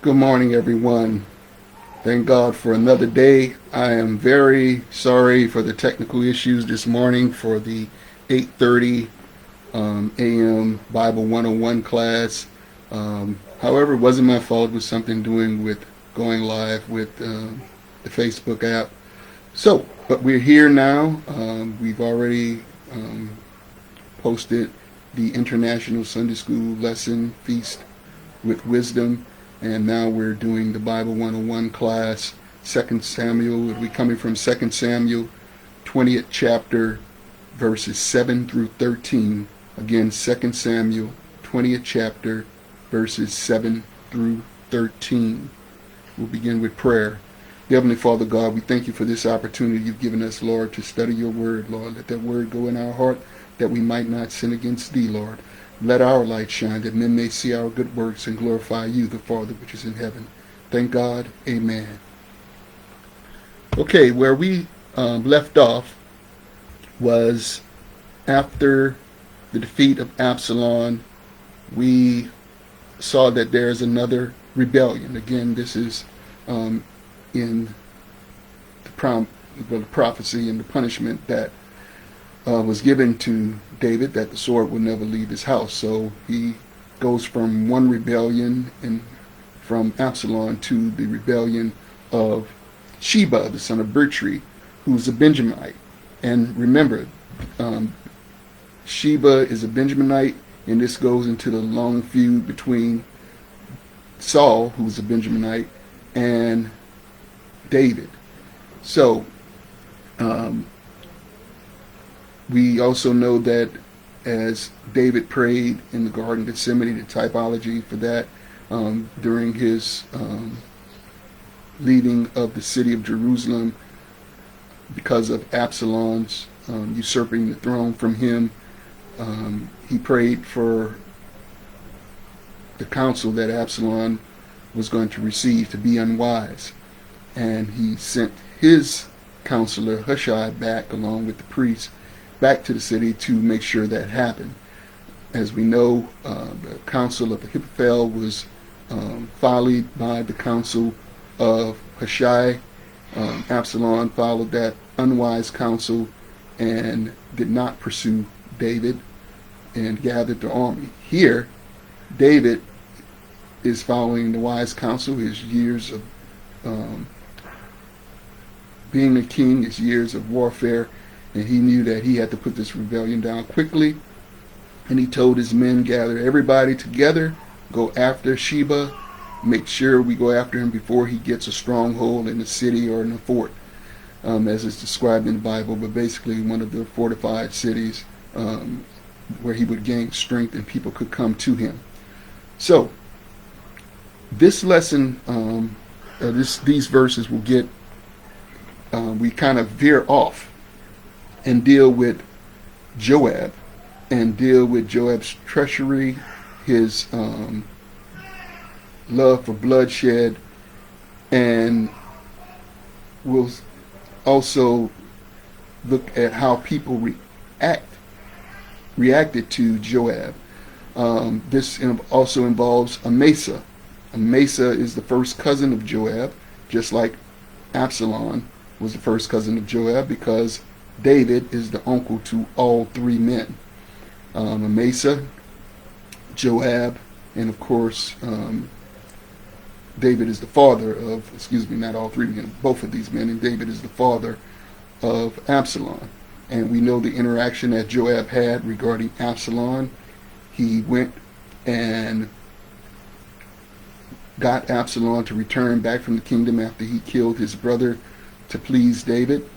Good morning, everyone. Thank God for another day. I am very sorry for the technical issues this morning for the 8:30 a.m. Bible 101 class. However, it wasn't my fault. It was something doing with going live with the Facebook app. But we're here now. We've already posted the International Sunday School Lesson Feast with Wisdom. And now we're doing the Bible 101 class, 2 Samuel. We'll be coming from 2 Samuel, 20th chapter, verses 7 through 13. Again, 2 Samuel, 20th chapter, verses 7 through 13. We'll begin with prayer. Heavenly Father God, we thank you for this opportunity you've given us, Lord, to study your word, Lord. Let that word go in our heart that we might not sin against thee, Lord. Let our light shine that men may see our good works and glorify you, the Father which is in heaven. Thank God. Amen. Okay, where we left off was after the defeat of Absalom. We saw that there's another rebellion. Again, this is in the prophecy and the punishment that was given to David, that the sword will never leave his house. So he goes from one rebellion and from Absalom to the rebellion of Sheba, the son of Bichri, who's a Benjaminite. And remember, Sheba is a Benjaminite, and this goes into the long feud between Saul, who's a Benjaminite, and David. So we also know that as David prayed in the Garden of Gethsemane, the typology for that, during his leaving of the city of Jerusalem because of Absalom's usurping the throne from him, he prayed for the counsel that Absalom was going to receive to be unwise. And he sent his counselor Hushai back along with the priests back to the city to make sure that happened. As we know, the counsel of Ahithophel was followed by the counsel of Hushai. Absalom followed that unwise counsel and did not pursue David and gathered the army. Here, David is following the wise counsel. His years of being a king, his years of warfare, and he knew that he had to put this rebellion down quickly. And he told his men, gather everybody together, go after Sheba, make sure we go after him before he gets a stronghold in the city or in a fort, as it's described in the Bible, but basically one of the fortified cities where he would gain strength and people could come to him. So this lesson, these verses will get, we kind of veer off and deal with Joab and deal with Joab's treachery, his love for bloodshed, and we'll also look at how people reacted to Joab. This also involves Amasa. Amasa is the first cousin of Joab, just like Absalom was the first cousin of Joab, because David is the uncle to all three men. Amasa, Joab, and of course David is the father of, not all three men, both of these men, and David is the father of Absalom. And we know the interaction that Joab had regarding Absalom. He went and got Absalom to return back from the kingdom after he killed his brother to please David.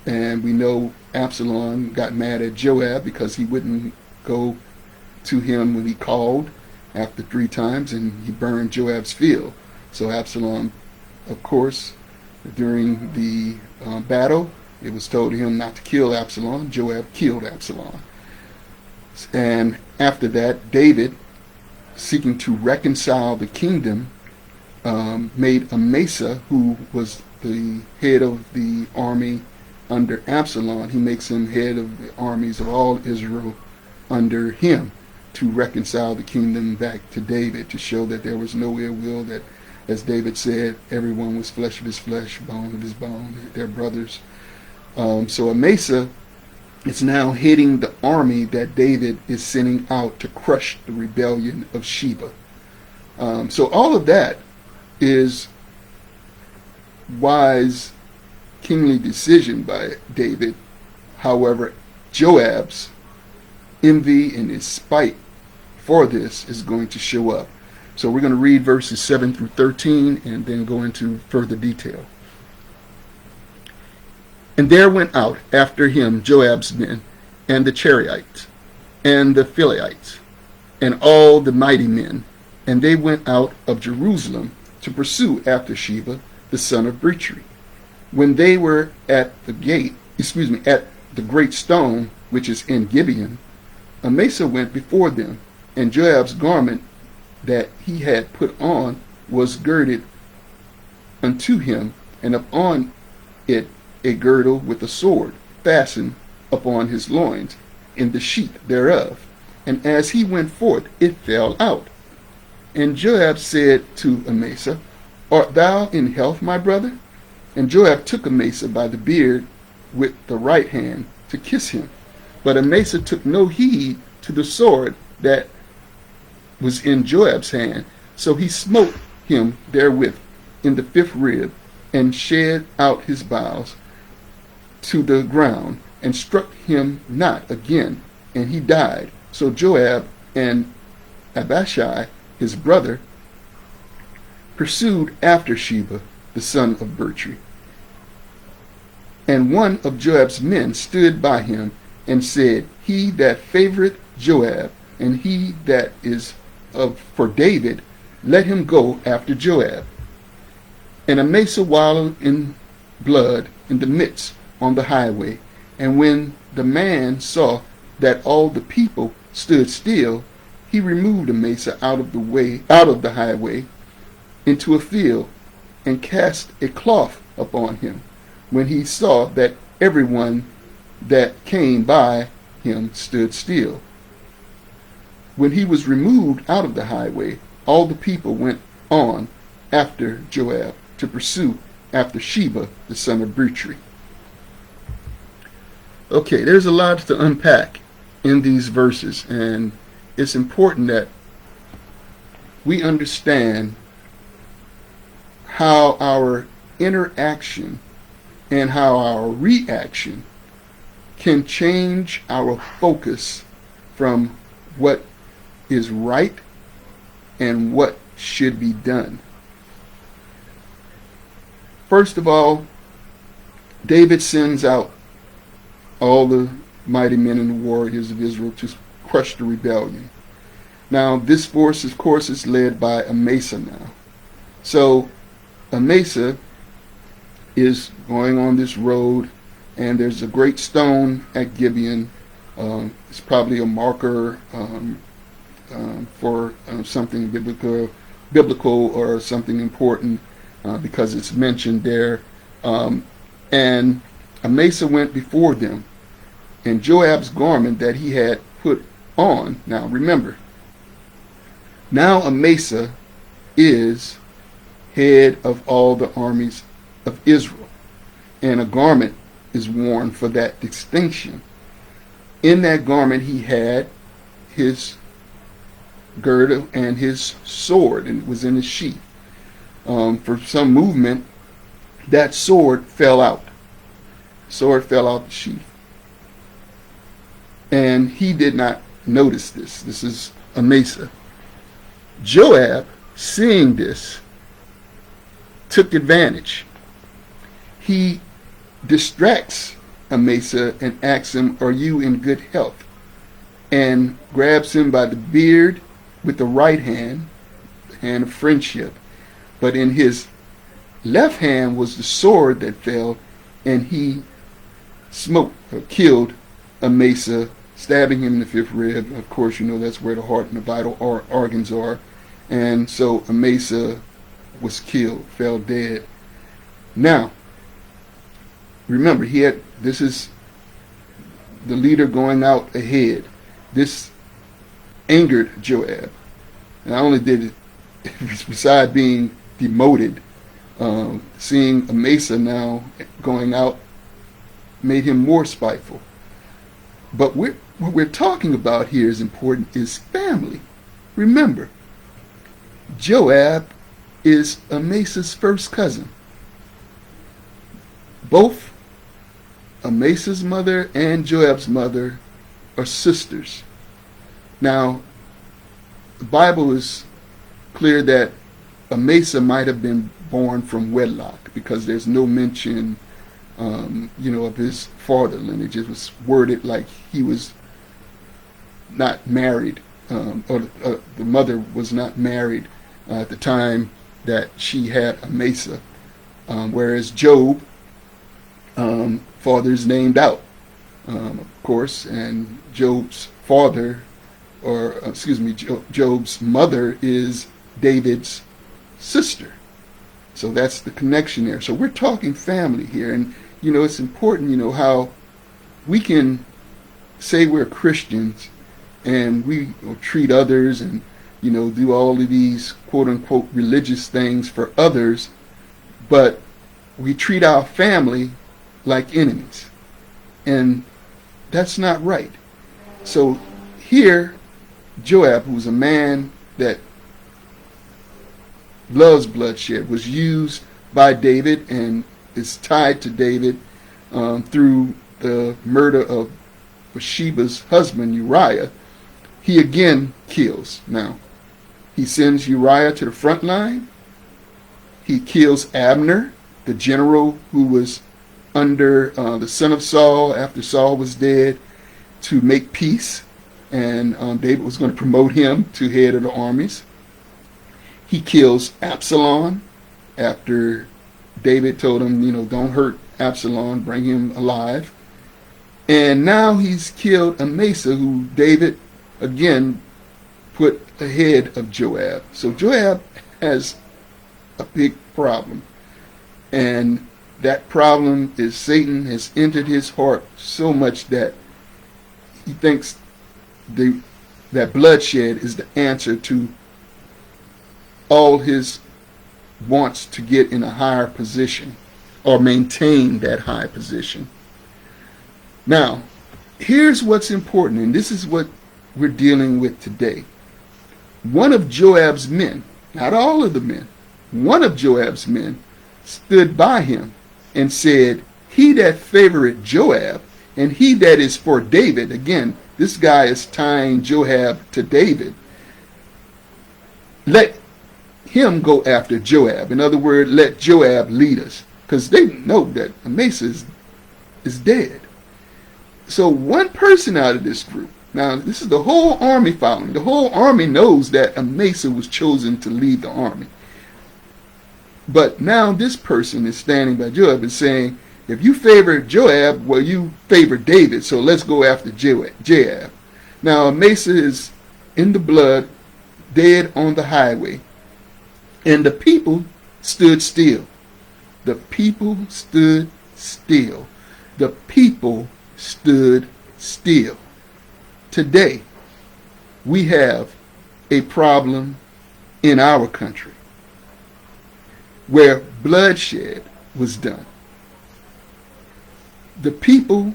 And we know Absalom got mad at Joab because he wouldn't go to him when he called after 3 times, and he burned Joab's field. So Absalom, of course, during the battle, it was told to him not to kill Absalom. Joab killed Absalom. And after that, David, seeking to reconcile the kingdom, made Amasa, who was the head of the army under Absalom, he makes him head of the armies of all Israel under him, to reconcile the kingdom back to David, to show that there was no ill will, that, as David said, everyone was flesh of his flesh, bone of his bone, their brothers. So Amasa is now heading the army that David is sending out to crush the rebellion of Sheba. So all of that is wise, kingly decision by David. However, Joab's envy and his spite for this is going to show up. So we're going to read verses 7 through 13 and then go into further detail. And there went out after him Joab's men, and the Cherethites, and the Philiites, and all the mighty men, and they went out of Jerusalem to pursue after Sheba, the son of Bichri. When they were at the gate, at the great stone which is in Gibeon, Amasa went before them, and Joab's garment that he had put on was girded unto him, and upon it a girdle with a sword fastened upon his loins in the sheath thereof. And as he went forth, it fell out. And Joab said to Amasa, Art thou in health, my brother? And Joab took Amasa by the beard with the right hand to kiss him. But Amasa took no heed to the sword that was in Joab's hand. So he smote him therewith in the fifth rib, and shed out his bowels to the ground, and struck him not again, and he died. So Joab and Abishai, his brother, pursued after Sheba, the son of Bichri. And one of Joab's men stood by him, and said, He that favoreth Joab, and he that is for David, let him go after Joab. And Amasa wallowed in blood in the midst on the highway. And when the man saw that all the people stood still, he removed Amasa out of the highway, into a field, and cast a cloth upon him, when he saw that everyone that came by him stood still. When he was removed out of the highway, all the people went on after Joab to pursue after Sheba, the son of Bichri. Okay, there's a lot to unpack in these verses, and it's important that we understand how our interaction and how our reaction can change our focus from what is right and what should be done. First of all, David sends out all the mighty men and warriors of Israel to crush the rebellion. Now, this force, of course, is led by Amasa now. So, Amasa is going on this road, and there's a great stone at Gibeon. It's probably a marker for something biblical or something important, because it's mentioned there. And Amasa went before them, and Joab's garment that he had put on. Now remember, now Amasa is head of all the armies of Israel, and a garment is worn for that distinction. In that garment he had his girdle and his sword, and it was in his sheath. For some movement, that sword fell out. Sword fell out the sheath. And he did not notice this. This is Amasa. Joab, seeing this, took advantage. He distracts Amasa and asks him, Are you in good health? And grabs him by the beard with the right hand, the hand of friendship. But in his left hand was the sword that fell, and he smote or killed Amasa, stabbing him in the fifth rib. Of course, you know that's where the heart and the vital organs are. And so Amasa was killed, fell dead. Now, remember, this is the leader going out ahead. This angered Joab. Not only did it, beside being demoted, seeing Amasa now going out made him more spiteful. But what we're talking about here is important, is family. Remember, Joab is Amasa's first cousin. Both Amasa's mother and Joab's mother are sisters. Now, the Bible is clear that Amasa might have been born from wedlock, because there's no mention, of his father lineage. It was worded like he was not married, or the mother was not married at the time that she had Amasa, whereas Job, father's named out, of course, and Job's father, Job's mother is David's sister. So that's the connection there. So we're talking family here, and it's important, how we can say we're Christians and we treat others and do all of these quote unquote religious things for others, but we treat our family like enemies, and that's not right. So here, Joab, who's a man that loves bloodshed, was used by David and is tied to David through the murder of Bathsheba's husband Uriah. He again kills. Now, he sends Uriah to the front line. He kills Abner, the general who was under the son of Saul after Saul was dead, to make peace, and David was going to promote him to head of the armies. He kills Absalom after David told him, don't hurt Absalom, bring him alive. And now he's killed Amasa, who David again put ahead of Joab. So Joab has a big problem, and that problem is Satan has entered his heart so much that he thinks that bloodshed is the answer to all his wants to get in a higher position or maintain that high position. Now, here's what's important, and this is what we're dealing with today. One of Joab's men, not all of the men, one of Joab's men stood by him and said, "He that favoreth Joab, and he that is for David," again, this guy is tying Joab to David, "let him go after Joab." In other words, let Joab lead us, because they know that Amasa is dead. So one person out of this group, now this is the whole army following. The whole army knows that Amasa was chosen to lead the army. But now this person is standing by Joab and saying, if you favor Joab, well, you favor David, so let's go after Joab. Now Amasa is in the blood, dead on the highway, and the people stood still. The people stood still. The people stood still. Today, we have a problem in our country where bloodshed was done. The people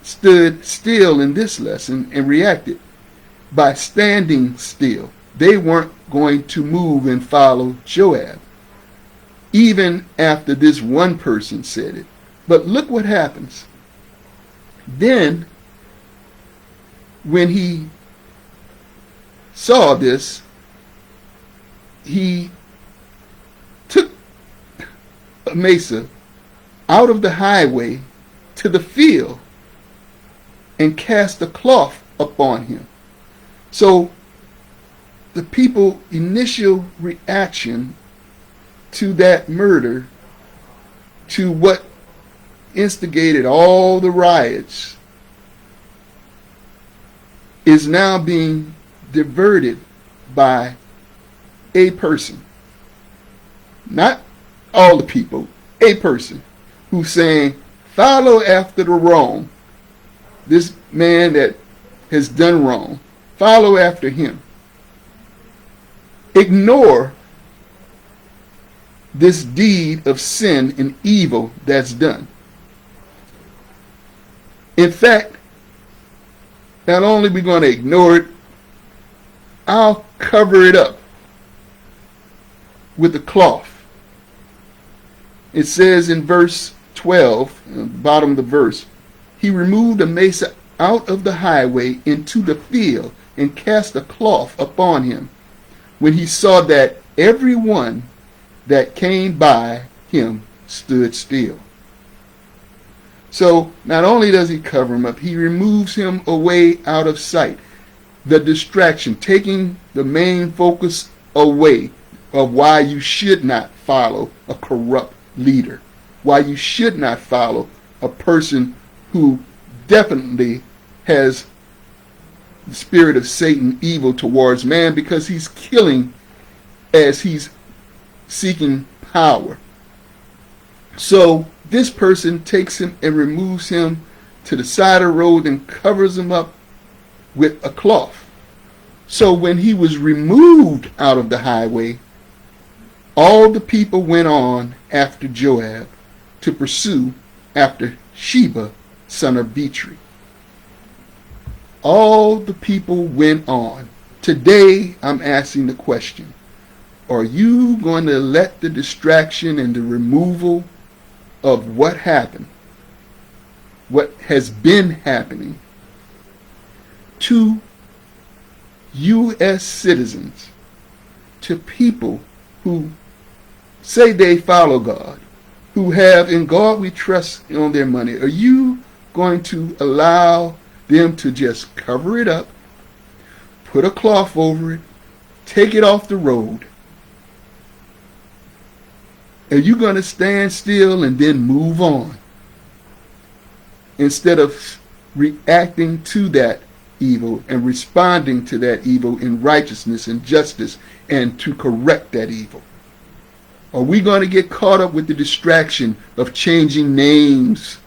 stood still in this lesson and reacted by standing still. They weren't going to move and follow Joab, even after this one person said it. But look what happens. Then, when he saw this, he took Amasa out of the highway to the field and cast a cloth upon him. So the people's initial reaction to that murder, to what instigated all the riots, is now being diverted by a person. Not all the people, a person who's saying, follow after the wrong. This man that has done wrong. Follow after him. Ignore this deed of sin and evil that's done. In fact, not only are we going to ignore it, I'll cover it up with a cloth. It says in verse 12, the bottom of the verse, he removed a mesa out of the highway into the field and cast a cloth upon him, when he saw that everyone that came by him stood still. So not only does he cover him up, he removes him away out of sight. The distraction, taking the main focus away of why you should not follow a corrupt leader, why you should not follow a person who definitely has the spirit of Satan, evil towards man, because he's killing as he's seeking power. So this person takes him and removes him to the side of the road and covers him up with a cloth. So when he was removed out of the highway, all the people went on after Joab to pursue after Sheba, son of Bichri. All the people went on. Today, I'm asking the question, are you going to let the distraction and the removal of what happened, what has been happening to U.S. citizens, to people who say they follow God, who have in God we trust on their money, are you going to allow them to just cover it up, put a cloth over it, take it off the road? Are you going to stand still and then move on instead of reacting to that evil and responding to that evil in righteousness and justice and to correct that evil? Are we going to get caught up with the distraction of changing names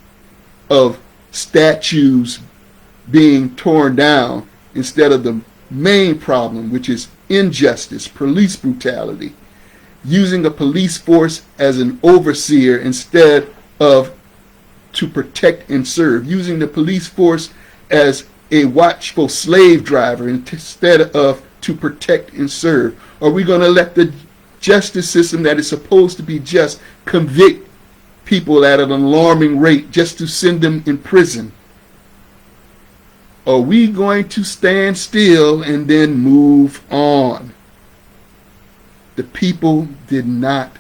of statues being torn down instead of the main problem, which is injustice, police brutality, using a police force as an overseer instead of to protect and serve, using the police force as a watchful slave driver instead of to protect and serve? Are we going to let the justice system that is supposed to be just convict people at an alarming rate just to send them in prison? Are we going to stand still and then move on? The people did not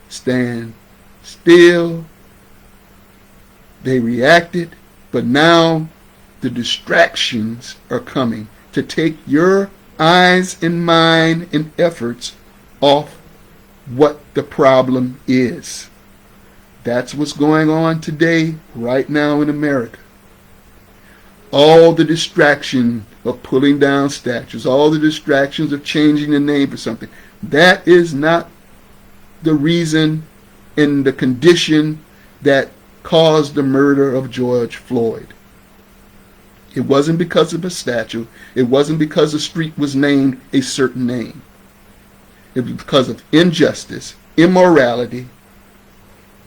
stand still. They reacted, but now the distractions are coming to take your eyes and mind and efforts off what the problem is. That's what's going on today, right now in America. All the distraction of pulling down statues, all the distractions of changing the name for something, that is not the reason and the condition that caused the murder of George Floyd. It wasn't because of a statue. It wasn't because the street was named a certain name. It was because of injustice, immorality,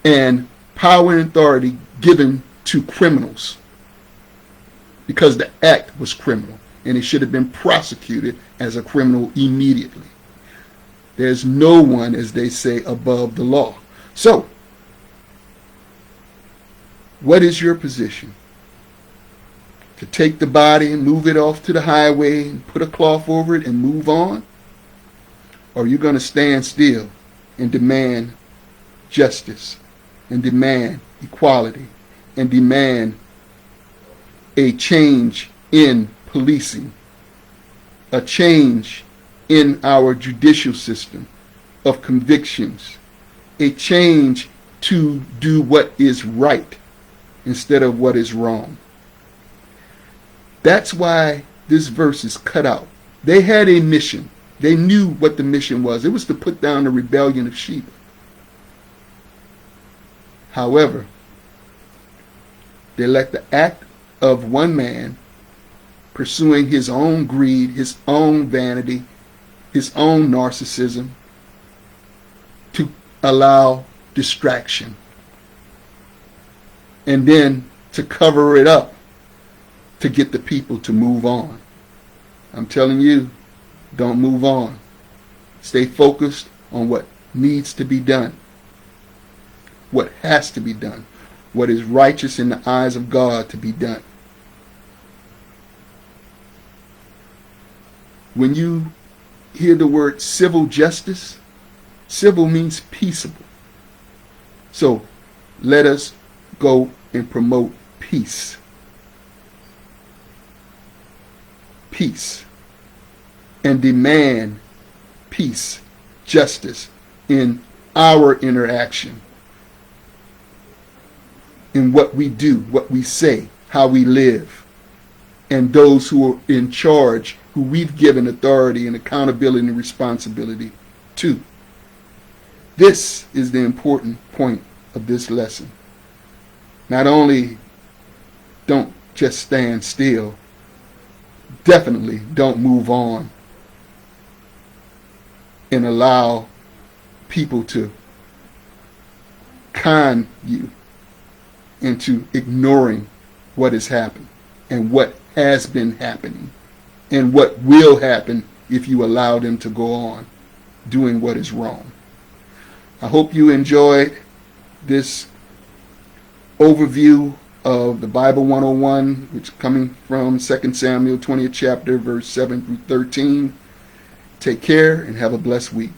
and power and authority given to criminals. Because the act was criminal, and it should have been prosecuted as a criminal immediately. There's no one, as they say, above the law. So, what is your position? To take the body and move it off to the highway and put a cloth over it and move on? Or are you going to stand still and demand justice and demand equality and demand a change in policing, a change in our judicial system of convictions, a change to do what is right instead of what is wrong? That's why this verse is cut out. They had a mission. They knew what the mission was. It was to put down the rebellion of Sheba. However, they let the act of one man pursuing his own greed, his own vanity, his own narcissism, to allow distraction. And then to cover it up to get the people to move on. I'm telling you, don't move on. Stay focused on what needs to be done, what has to be done, what is righteous in the eyes of God to be done. When you hear the word civil justice, civil means peaceable. So let us go and promote peace. Peace. And demand peace, justice in our interaction, in what we do, what we say, how we live, and those who are in charge, who we've given authority and accountability and responsibility to. This is the important point of this lesson. Not only don't just stand still, definitely don't move on and allow people to con you into ignoring what has happened and what has been happening and what will happen if you allow them to go on doing what is wrong. I hope you enjoyed this overview of the Bible 101, which is coming from 2 Samuel 20th chapter, verse 7 through 13. Take care and have a blessed week.